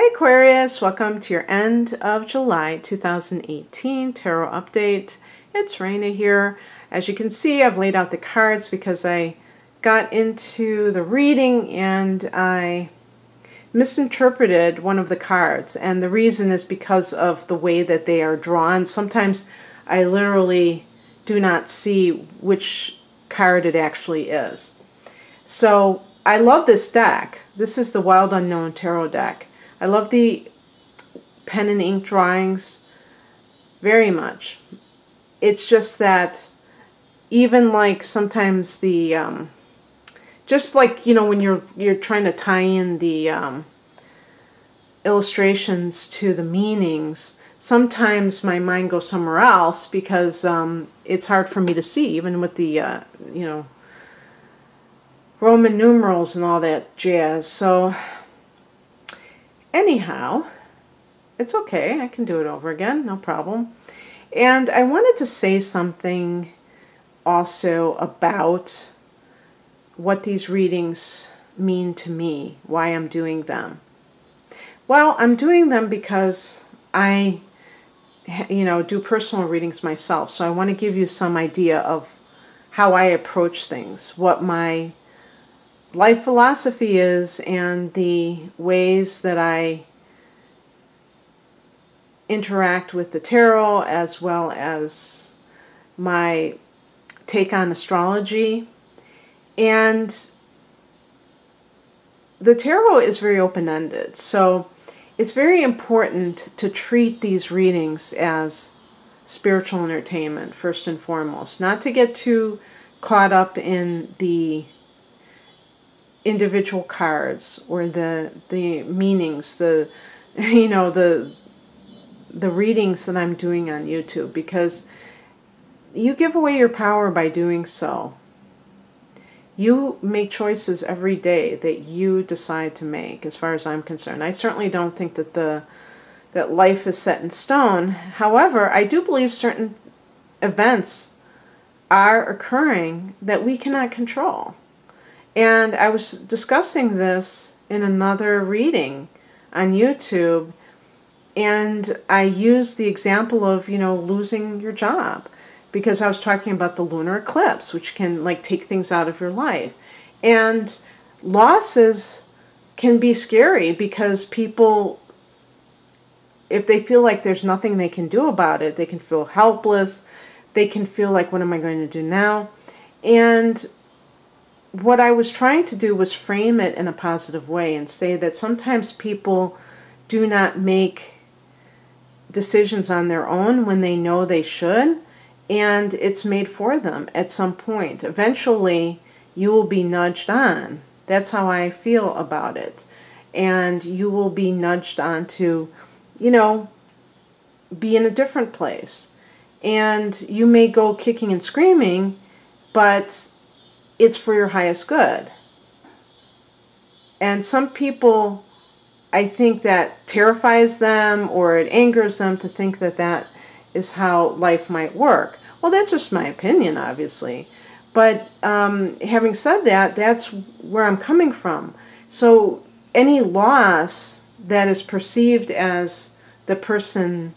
Hi Aquarius, welcome to your end of July 2018 tarot update. It's Raina here. As you can see, I've laid out the cards because I got into the reading and I misinterpreted one of the cards, and the reason is because of the way that they are drawn. Sometimes I literally do not see which card it actually is. So I love this deck. This is the Wild Unknown Tarot deck. I love the pen and ink drawings very much. It's just that even like sometimes the just like, you know, when you're trying to tie in the illustrations to the meanings, sometimes my mind goes somewhere else because it's hard for me to see, even with the you know, Roman numerals and all that jazz. So anyhow, it's okay. I can do it over again, no problem. And I wanted to say something also about what these readings mean to me, why I'm doing them. Well, I'm doing them because I, you know, do personal readings myself. So I want to give you some idea of how I approach things, what my life philosophy is, and the ways that I interact with the tarot, as well as my take on astrology. And the tarot is very open-ended, so it's very important to treat these readings as spiritual entertainment first and foremost, not to get too caught up in the individual cards or the meanings, the you know, the readings that I'm doing on YouTube, because you give away your power by doing so. You make choices every day that you decide to make, as far as I'm concerned. I certainly don't think that that life is set in stone. However, I do believe certain events are occurring that we cannot control. And I was discussing this in another reading on YouTube, and I used the example of, you know, losing your job, because I was talking about the lunar eclipse, which can like take things out of your life. And losses can be scary because people, if they feel like there's nothing they can do about it, they can feel helpless. They can feel like, what am I going to do now? And what I was trying to do was frame it in a positive way and say that sometimes people do not make decisions on their own when they know they should, and it's made for them at some point. Eventually, you will be nudged on. That's how I feel about it. And you will be nudged on to, you know, be in a different place. And you may go kicking and screaming, but it's for your highest good. And some people, I think that terrifies them or it angers them to think that that is how life might work. Well, that's just my opinion, obviously. But having said that, that's where I'm coming from. So any loss that is perceived as the person,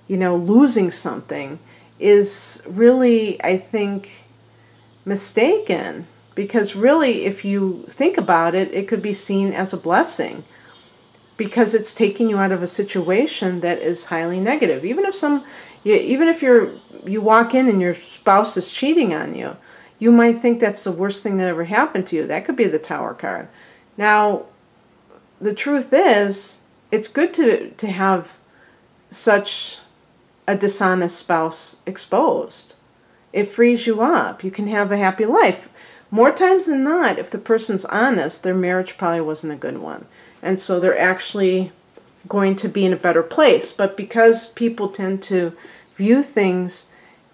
you know, losing something is really, I think, mistaken. Because really, if you think about it, it could be seen as a blessing, because it's taking you out of a situation that is highly negative. Even if you walk in and your spouse is cheating on you, you might think that's the worst thing that ever happened to you. That could be the Tower card. Now, the truth is, it's good to have such a dishonest spouse exposed. It frees you up. You can have a happy life. More times than not, if the person's honest, their marriage probably wasn't a good one. And so they're actually going to be in a better place. But because people tend to view things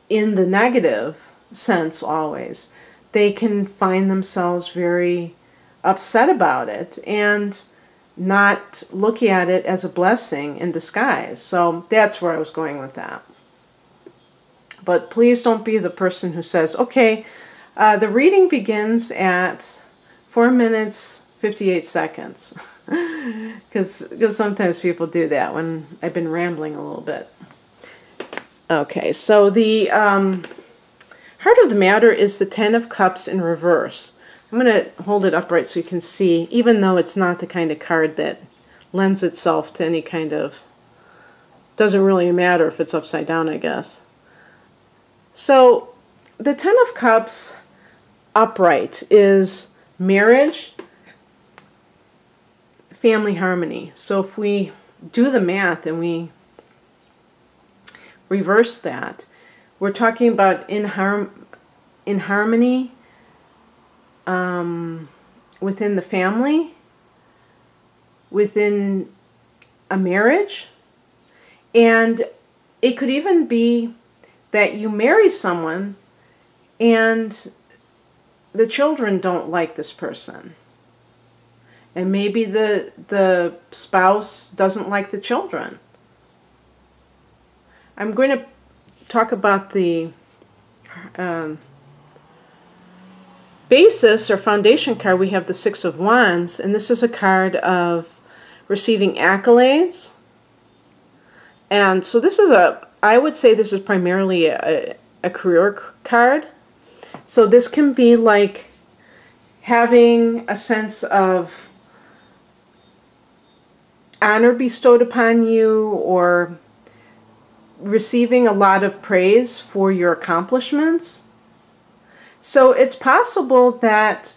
in the negative sense always, they can find themselves very upset about it and not look at it as a blessing in disguise. So that's where I was going with that. But please don't be the person who says, okay, the reading begins at 4 minutes, 58 seconds. Because sometimes people do that when I've been rambling a little bit. Okay, so the heart of the matter is the Ten of Cups in reverse. I'm going to hold it upright so you can see, even though it's not the kind of card that lends itself to any kind of, doesn't really matter if it's upside down, I guess. So the Ten of Cups upright is marriage, family harmony. So if we do the math and we reverse that, we're talking about in harmony within the family, within a marriage, and it could even be that you marry someone and the children don't like this person. And maybe the spouse doesn't like the children. I'm going to talk about the basis or foundation card. We have the Six of Wands, and this is a card of receiving accolades. And so this is I would say this is primarily a career card. So this can be like having a sense of honor bestowed upon you, or receiving a lot of praise for your accomplishments. So it's possible that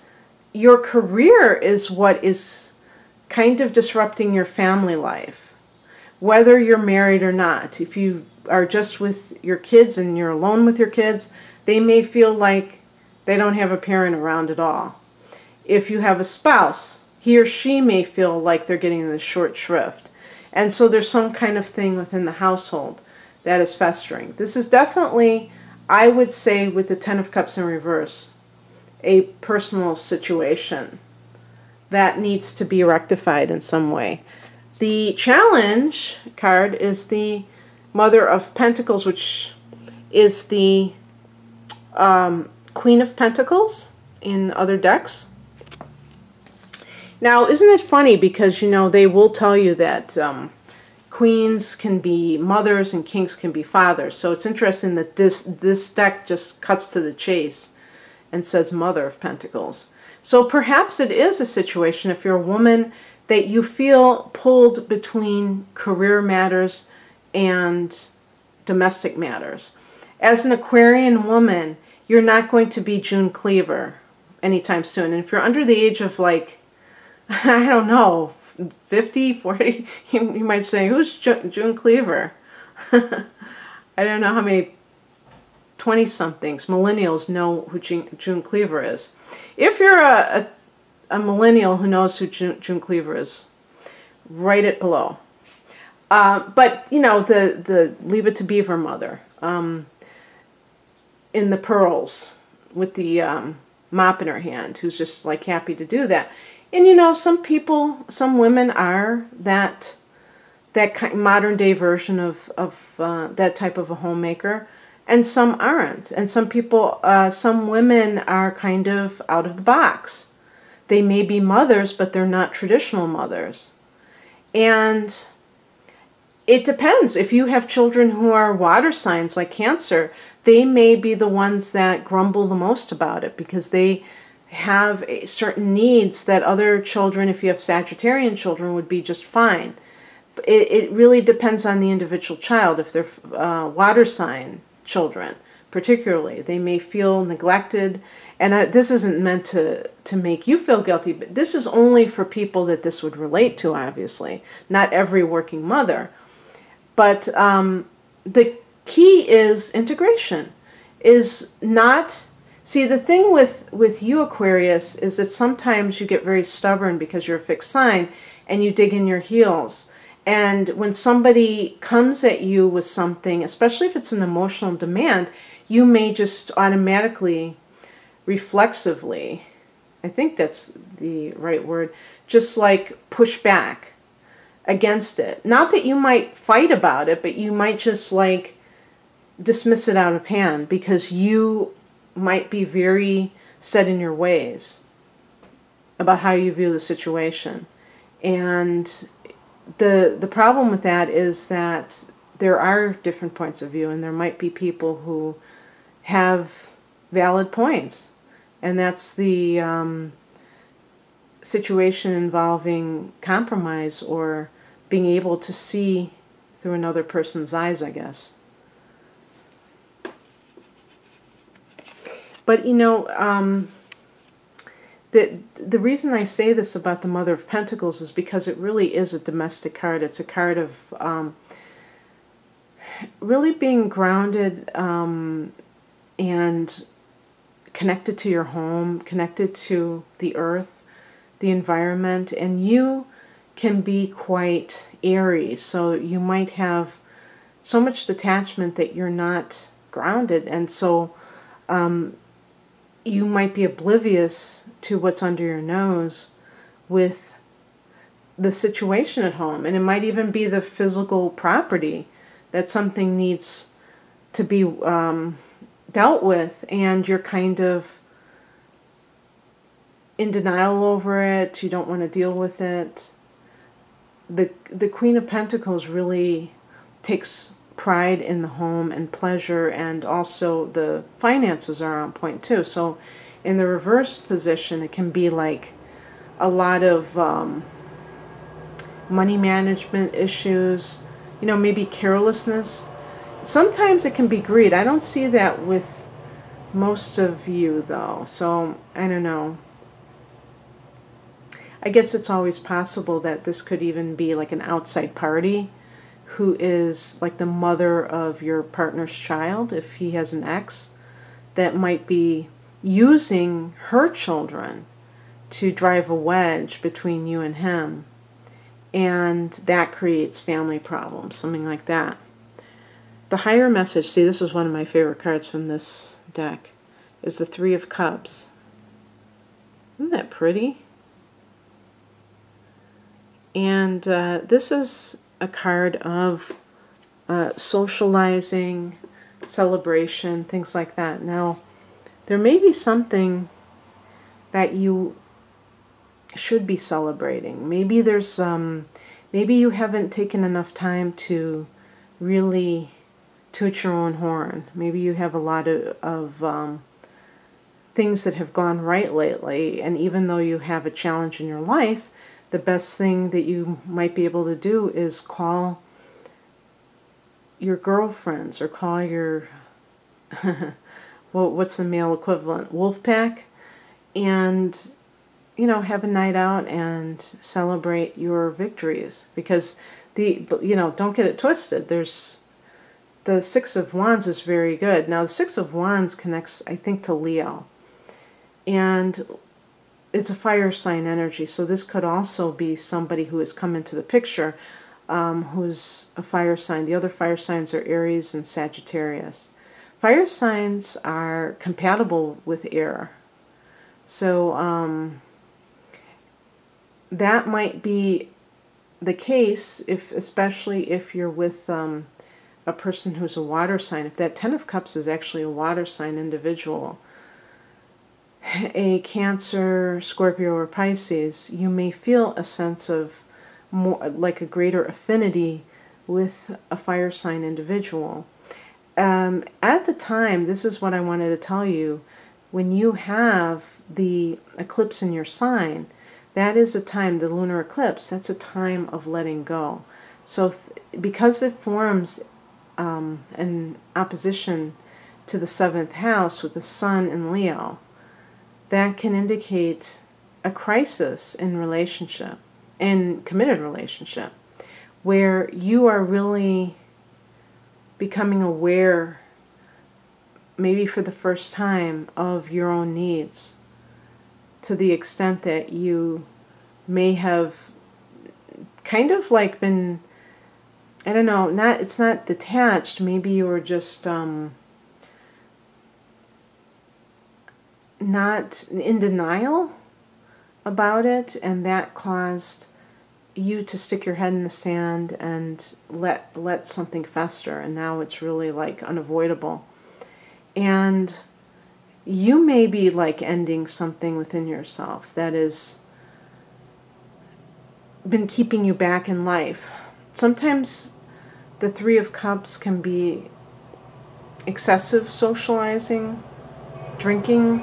your career is what is kind of disrupting your family life, whether you're married or not. If you are just with your kids and you're alone with your kids, they may feel like they don't have a parent around at all. If you have a spouse, he or she may feel like they're getting the short shrift. And so there's some kind of thing within the household that is festering. This is definitely, I would say, with the Ten of Cups in reverse, a personal situation that needs to be rectified in some way. The challenge card is the Mother of Pentacles, which is the Queen of Pentacles in other decks. Now, isn't it funny, because, you know, they will tell you that queens can be mothers and kings can be fathers. So it's interesting that this deck just cuts to the chase and says Mother of Pentacles. So perhaps it is a situation, if you're a woman, that you feel pulled between career matters and domestic matters. As an Aquarian woman, you're not going to be June Cleaver anytime soon. And if you're under the age of, like, I don't know, 50, 40, you might say, who's June Cleaver? I don't know how many 20-somethings, millennials, know who June Cleaver is. If you're a millennial who knows who June Cleaver is, write it below. But, you know, the Leave It to Beaver mother in the pearls with the mop in her hand, who's just, like, happy to do that. And, you know, some people, some women are that modern day version of that type of a homemaker, and some aren't. And some people, some women are kind of out of the box. They may be mothers, but they're not traditional mothers. And it depends. If you have children who are water signs like Cancer, they may be the ones that grumble the most about it, because they have certain needs that other children, if you have Sagittarian children, would be just fine. It really depends on the individual child. If they're water sign children, particularly, they may feel neglected. And this isn't meant to make you feel guilty, but this is only for people that this would relate to, obviously. Not every working mother. But the key is integration. Is not... See, the thing with you, Aquarius, is that sometimes you get very stubborn because you're a fixed sign and you dig in your heels. And when somebody comes at you with something, especially if it's an emotional demand, you may just automatically, reflexively, I think that's the right word, just like push back against it. Not that you might fight about it, but you might just like dismiss it out of hand because you might be very set in your ways about how you view the situation. And the problem with that is that there are different points of view, and there might be people who have valid points. And that's the situation involving compromise, or being able to see through another person's eyes, I guess. But you know, the reason I say this about the Mother of Pentacles is because it really is a domestic card. It's a card of really being grounded and connected to your home, connected to the earth, the environment, and you can be quite Aries. So you might have so much detachment that you're not grounded, and so you might be oblivious to what's under your nose with the situation at home. And it might even be the physical property that something needs to be dealt with, and you're kind of in denial over it. You don't want to deal with it. The Queen of Pentacles really takes pride in the home and pleasure, and also the finances are on point too. So in the reversed position, it can be like a lot of money management issues, you know, maybe carelessness. Sometimes it can be greed. I don't see that with most of you though, so I don't know. I guess it's always possible that this could even be like an outside party who is like the mother of your partner's child, if he has an ex, that might be using her children to drive a wedge between you and him. And that creates family problems, something like that. The higher message, see, this is one of my favorite cards from this deck, is the Three of Cups. Isn't that pretty? And this is a card of socializing, celebration, things like that. Now, there may be something that you should be celebrating. Maybe there's maybe you haven't taken enough time to really toot your own horn. Maybe you have a lot of things that have gone right lately, and even though you have a challenge in your life, the best thing that you might be able to do is call your girlfriends, or call your, well, what's the male equivalent? Wolf pack, and, you know, have a night out and celebrate your victories. Because you know, don't get it twisted. There's the Six of Wands is very good. Now, the Six of Wands connects, I think, to Leo. And it's a fire sign energy, so this could also be somebody who has come into the picture who's a fire sign. The other fire signs are Aries and Sagittarius. Fire signs are compatible with air. So that might be the case, especially if you're with a person who's a water sign. If that Ten of Cups is actually a water sign individual, a Cancer, Scorpio, or Pisces, you may feel a sense of more, like a greater affinity with a fire sign individual. At the time, this is what I wanted to tell you, when you have the eclipse in your sign, that is a time, the lunar eclipse, that's a time of letting go. So because it forms an opposition to the 7th house with the Sun in Leo, that can indicate a crisis in relationship, in committed relationship, where you are really becoming aware, maybe for the first time, of your own needs, to the extent that you may have kind of like been, I don't know, it's not detached, maybe you were just not in denial about it, and that caused you to stick your head in the sand and let something fester, and now it's really like unavoidable. And you may be like ending something within yourself that is been keeping you back in life. Sometimes the Three of Cups can be excessive socializing, drinking,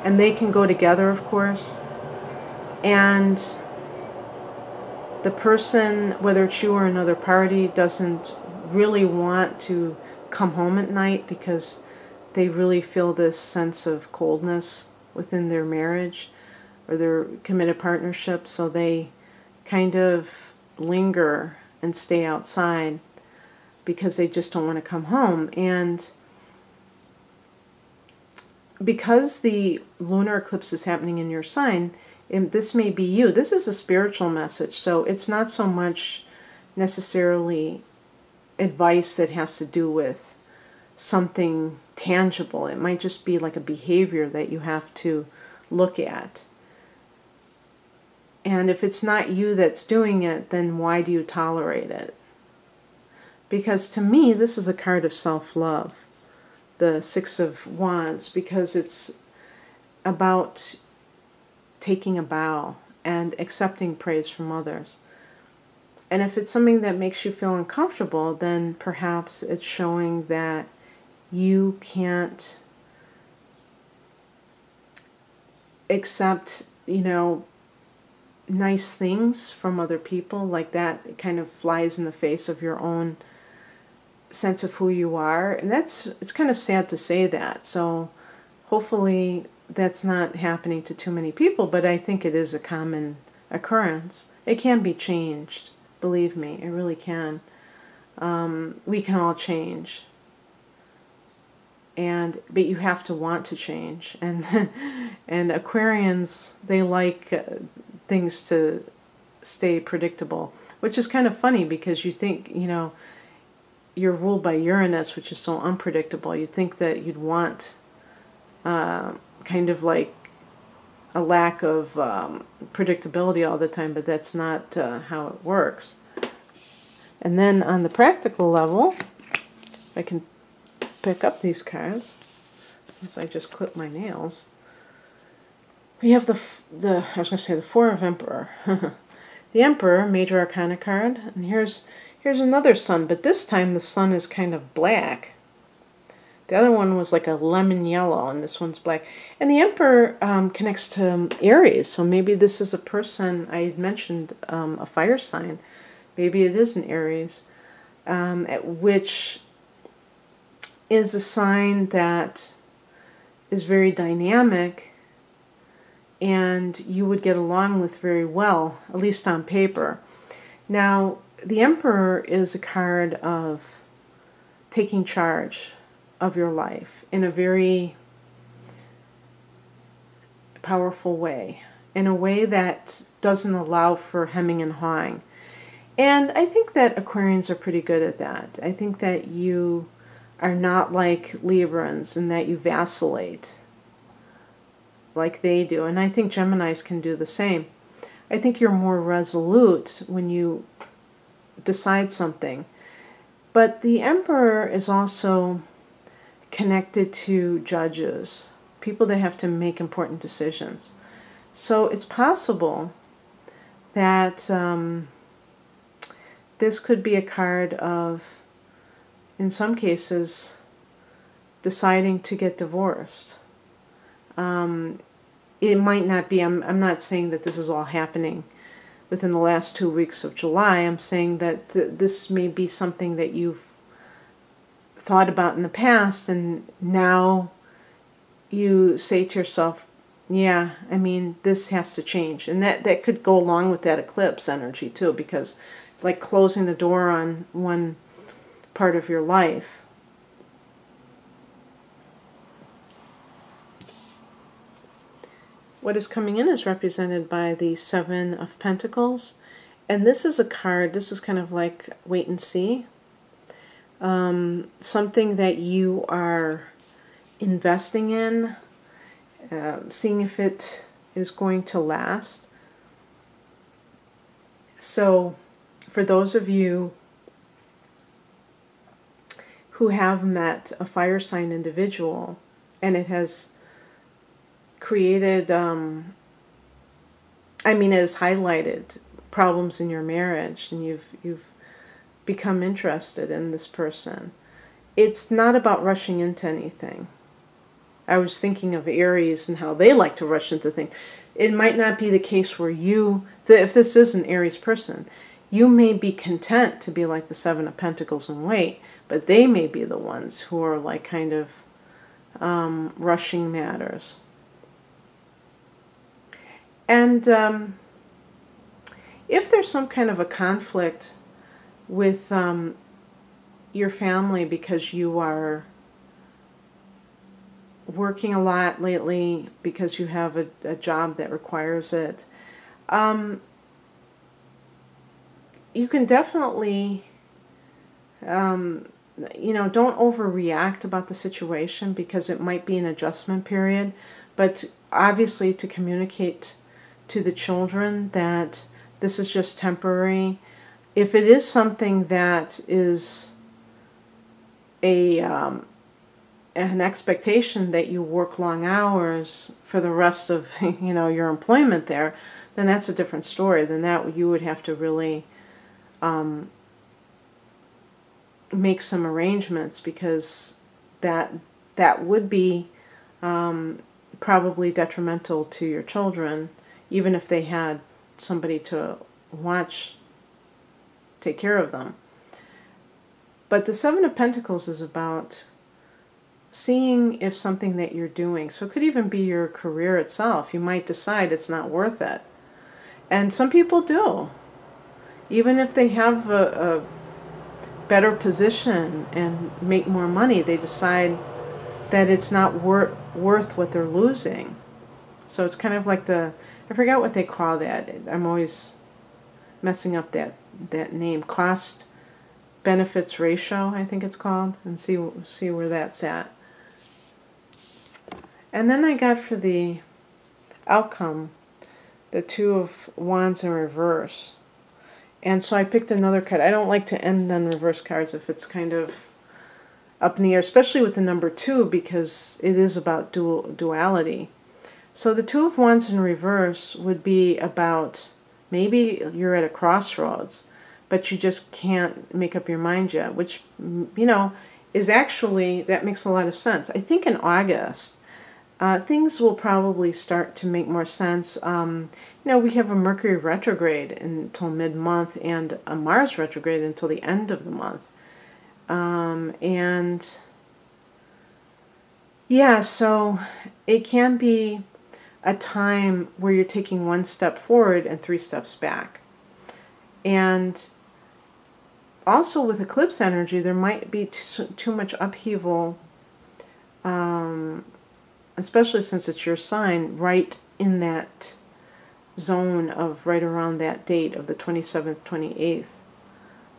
and they can go together, of course. And the person, whether it's you or another party, doesn't really want to come home at night because they really feel this sense of coldness within their marriage or their committed partnership, so they kind of linger and stay outside because they just don't want to come home. And because the lunar eclipse is happening in your sign, this may be you. This is a spiritual message, so it's not so much necessarily advice that has to do with something tangible. It might just be like a behavior that you have to look at. And if it's not you that's doing it, then why do you tolerate it? Because to me, this is a card of self-love, the Six of Wands, because it's about taking a bow and accepting praise from others. And if it's something that makes you feel uncomfortable, then perhaps it's showing that you can't accept, nice things from other people. Like that, it kind of flies in the face of your own sense of who you are. And it's kind of sad to say that. So hopefully that's not happening to too many people, but I think it is a common occurrence. It can be changed. Believe me, it really can. We can all change. But you have to want to change. And Aquarians, they like things to stay predictable, which is kind of funny because you think, you're ruled by Uranus, which is so unpredictable. You'd think that you'd want kind of like a lack of predictability all the time, but that's not how it works. And then on the practical level, I can pick up these cards since I just clipped my nails. We have the Four of Emperor. The Emperor, Major Arcana card, and here's another sun, but this time the sun is kind of black. The other one was like a lemon yellow, and this one's black. And the Emperor connects to Aries, so maybe this is a person, I had mentioned a fire sign. Maybe it is an Aries, which is a sign that is very dynamic and you would get along with very well, at least on paper. Now, the Emperor is a card of taking charge of your life in a very powerful way, in a way that doesn't allow for hemming and hawing. And I think that Aquarians are pretty good at that. I think that you are not like Librans in that you vacillate like they do. And I think Geminis can do the same. I think you're more resolute when you decide something. But the Emperor is also connected to judges, people that have to make important decisions. So it's possible that this could be a card of, in some cases, deciding to get divorced. It might not be, I'm not saying that this is all happening within the last 2 weeks of July. I'm saying that this may be something that you've thought about in the past, and now you say to yourself, yeah, I mean, this has to change. And that could go along with that eclipse energy too, because like closing the door on one part of your life. What is coming in is represented by the Seven of Pentacles. And this is a card, this is kind of like wait and see. Something that you are investing in, seeing if it is going to last. So for those of you who have met a fire sign individual and it has created I mean, it has highlighted problems in your marriage, and you've become interested in this person. It's not about rushing into anything. I was thinking of Aries and how they like to rush into things. It might not be the case where you, if this is an Aries person, you may be content to be like the Seven of Pentacles and wait, but they may be the ones who are like kind of rushing matters. And if there's some kind of a conflict with your family because you are working a lot lately, because you have a job that requires it, you can definitely, you know, don't overreact about the situation, because it might be an adjustment period, but obviously to communicate to the children that this is just temporary. If it is something that is an expectation that you work long hours for the rest of, you know, your employment there, then that's a different story. Then that you would have to really make some arrangements, because that would be probably detrimental to your children, even if they had somebody to take care of them. But the Seven of Pentacles is about seeing if something that you're doing, so it could even be your career itself, you might decide it's not worth it. And some people do. Even if they have a better position and make more money, they decide that it's not worth what they're losing. So it's kind of like I forgot what they call that. I'm always messing up that name. Cost benefits ratio, I think it's called, and see where that's at. And then I got for the outcome the Two of Wands in reverse. And so I picked another card. I don't like to end on reverse cards if it's kind of up in the air, especially with the number 2, because it is about duality. So the Two of Wands in reverse would be about, maybe you're at a crossroads, but you just can't make up your mind yet, which, you know, is actually, that makes a lot of sense. I think in August, things will probably start to make more sense. You know, we have a Mercury retrograde until mid-month and a Mars retrograde until the end of the month. And yeah, so it can be a time where you're taking 1 step forward and 3 steps back. And also with eclipse energy, there might be too much upheaval, especially since it's your sign, right in that zone of right around that date of the 27th, 28th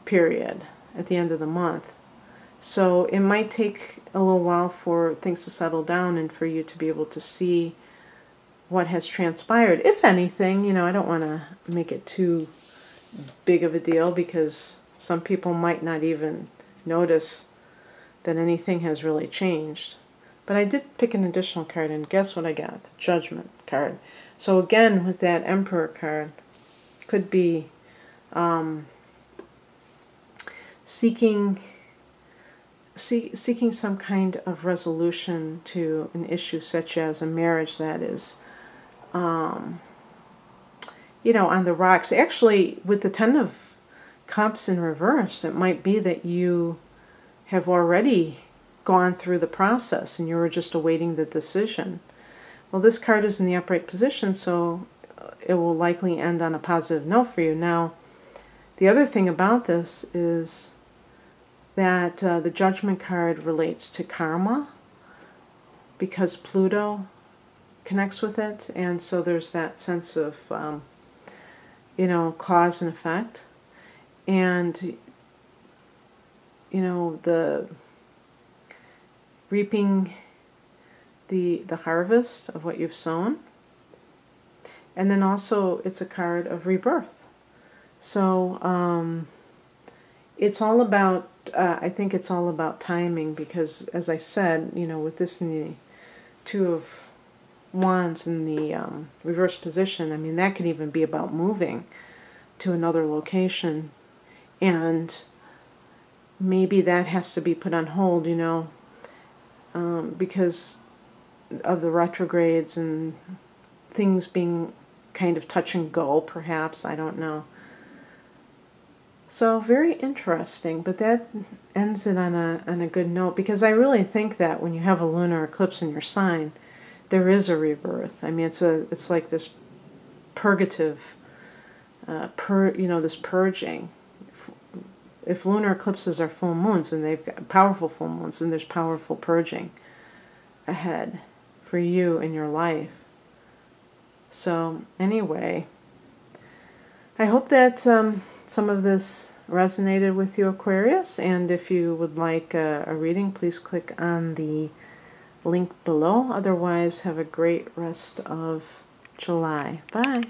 period at the end of the month. So it might take a little while for things to settle down and for you to be able to see what has transpired, if anything. You know, I don't want to make it too big of a deal, because some people might not even notice that anything has really changed. But I did pick an additional card, and guess what I got? The Judgment card. So again, with that Emperor card, could be seeking some kind of resolution to an issue, such as a marriage that is, you know, on the rocks. Actually, with the Ten of Cups in reverse, it might be that you have already gone through the process and you were just awaiting the decision. Well, this card is in the upright position, so it will likely end on a positive note for you. Now, the other thing about this is that the Judgment card relates to karma, because Pluto connects with it, and so there's that sense of, you know, cause and effect. And, you know, the reaping the harvest of what you've sown. And then also it's a card of rebirth. So it's all about, I think it's all about timing, because as I said, you know, with this and the Two of Wands in the reverse position, I mean, that could even be about moving to another location. And maybe that has to be put on hold, you know, because of the retrogrades and things being kind of touch and go, perhaps. I don't know. So very interesting, but that ends it on a good note, because I really think that when you have a lunar eclipse in your sign, there is a rebirth. I mean, it's like this purgative, this purging. If lunar eclipses are full moons, and they've got powerful full moons, and there's powerful purging ahead for you in your life. So anyway, I hope that some of this resonated with you, Aquarius, and if you would like a reading, please click on the link below. Otherwise, have a great rest of July. Bye.